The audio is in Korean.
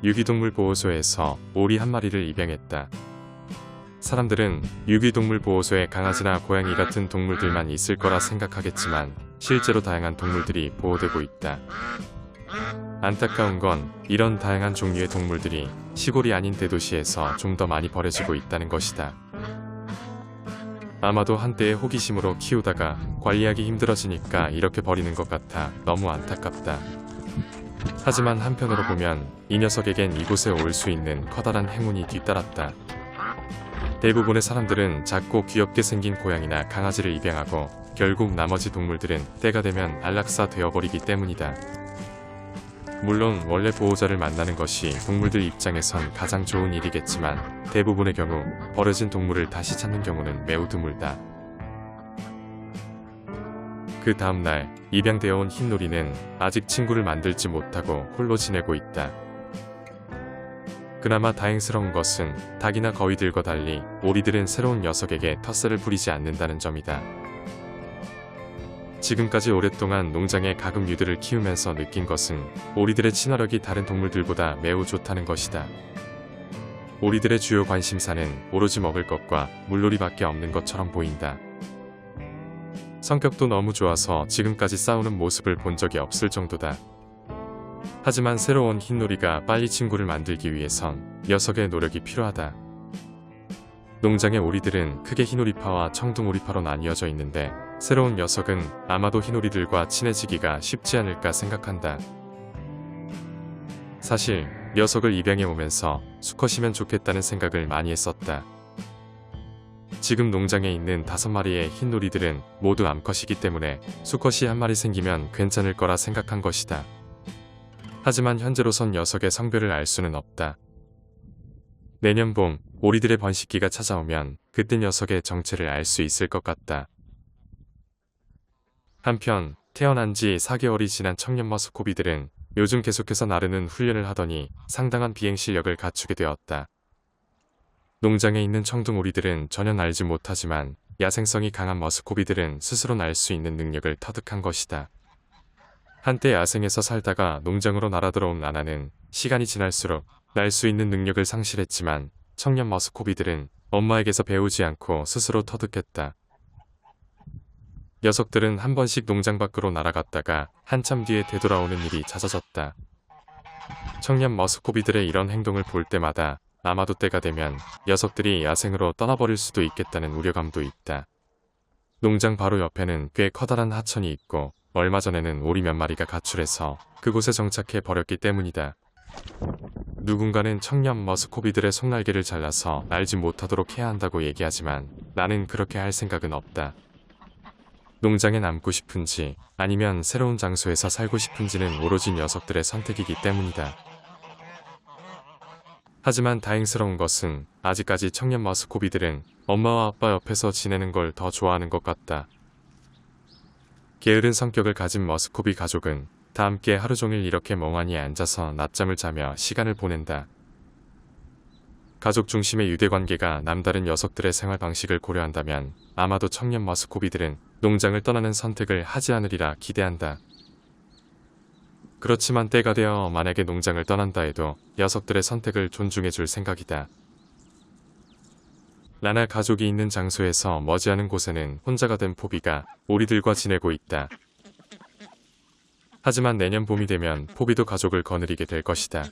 유기동물 보호소에서 오리 한 마리를 입양했다. 사람들은 유기동물 보호소에 강아지나 고양이 같은 동물들만 있을 거라 생각하겠지만 실제로 다양한 동물들이 보호되고 있다. 안타까운 건 이런 다양한 종류의 동물들이 시골이 아닌 대도시에서 좀 더 많이 버려지고 있다는 것이다. 아마도 한때의 호기심으로 키우다가 관리하기 힘들어지니까 이렇게 버리는 것 같아 너무 안타깝다. 하지만 한편으로 보면 이 녀석에겐 이곳에 올 수 있는 커다란 행운이 뒤따랐다. 대부분의 사람들은 작고 귀엽게 생긴 고양이나 강아지를 입양하고 결국 나머지 동물들은 때가 되면 안락사 되어버리기 때문이다. 물론 원래 보호자를 만나는 것이 동물들 입장에선 가장 좋은 일이겠지만 대부분의 경우 버려진 동물을 다시 찾는 경우는 매우 드물다. 그 다음날 입양되어 온 흰놀이는 아직 친구를 만들지 못하고 홀로 지내고 있다. 그나마 다행스러운 것은 닭이나 거위들과 달리 오리들은 새로운 녀석에게 텃세를 부리지 않는다는 점이다. 지금까지 오랫동안 농장에 가금류들을 키우면서 느낀 것은 오리들의 친화력이 다른 동물들보다 매우 좋다는 것이다. 오리들의 주요 관심사는 오로지 먹을 것과 물놀이밖에 없는 것처럼 보인다. 성격도 너무 좋아서 지금까지 싸우는 모습을 본 적이 없을 정도다. 하지만 새로운 흰놀이가 빨리 친구를 만들기 위해선 녀석의 노력이 필요하다. 농장의 오리들은 크게 흰오리파와 청둥오리파로 나뉘어져 있는데 새로운 녀석은 아마도 흰오리들과 친해지기가 쉽지 않을까 생각한다. 사실 녀석을 입양해 오면서 수컷이면 좋겠다는 생각을 많이 했었다. 지금 농장에 있는 5마리의 흰오리들은 모두 암컷이기 때문에 수컷이 한 마리 생기면 괜찮을 거라 생각한 것이다. 하지만 현재로선 녀석의 성별을 알 수는 없다. 내년 봄 오리들의 번식기가 찾아오면 그때 녀석의 정체를 알 수 있을 것 같다. 한편 태어난 지 4개월이 지난 청년 머스코비들은 요즘 계속해서 나르는 훈련을 하더니 상당한 비행 실력을 갖추게 되었다. 농장에 있는 청둥오리들은 전혀 날지 못하지만 야생성이 강한 머스코비들은 스스로 날 수 있는 능력을 터득한 것이다. 한때 야생에서 살다가 농장으로 날아들어온 라나는 시간이 지날수록 날 수 있는 능력을 상실했지만 청년 머스코비들은 엄마에게서 배우지 않고 스스로 터득했다. 녀석들은 한 번씩 농장 밖으로 날아갔다가 한참 뒤에 되돌아오는 일이 잦아졌다. 청년 머스코비들의 이런 행동을 볼 때마다 아마도 때가 되면 녀석들이 야생으로 떠나버릴 수도 있겠다는 우려감도 있다. 농장 바로 옆에는 꽤 커다란 하천이 있고 얼마 전에는 오리 몇 마리가 가출해서 그곳에 정착해 버렸기 때문이다. 누군가는 청년 머스코비들의 속날개를 잘라서 날지 못하도록 해야 한다고 얘기하지만 나는 그렇게 할 생각은 없다. 농장에 남고 싶은지 아니면 새로운 장소에서 살고 싶은지는 오로지 녀석들의 선택이기 때문이다. 하지만 다행스러운 것은 아직까지 청년 머스코비들은 엄마와 아빠 옆에서 지내는 걸 더 좋아하는 것 같다. 게으른 성격을 가진 머스코비 가족은 다 함께 하루 종일 이렇게 멍하니 앉아서 낮잠을 자며 시간을 보낸다. 가족 중심의 유대관계가 남다른 녀석들의 생활 방식을 고려한다면 아마도 청년 머스코비들은 농장을 떠나는 선택을 하지 않으리라 기대한다. 그렇지만 때가 되어 만약에 농장을 떠난다 해도 녀석들의 선택을 존중해 줄 생각이다. 라나 가족이 있는 장소에서 머지않은 곳에는 혼자가 된 포비가 오리들과 지내고 있다. 하지만 내년 봄이 되면 포비도 가족을 거느리게 될 것이다.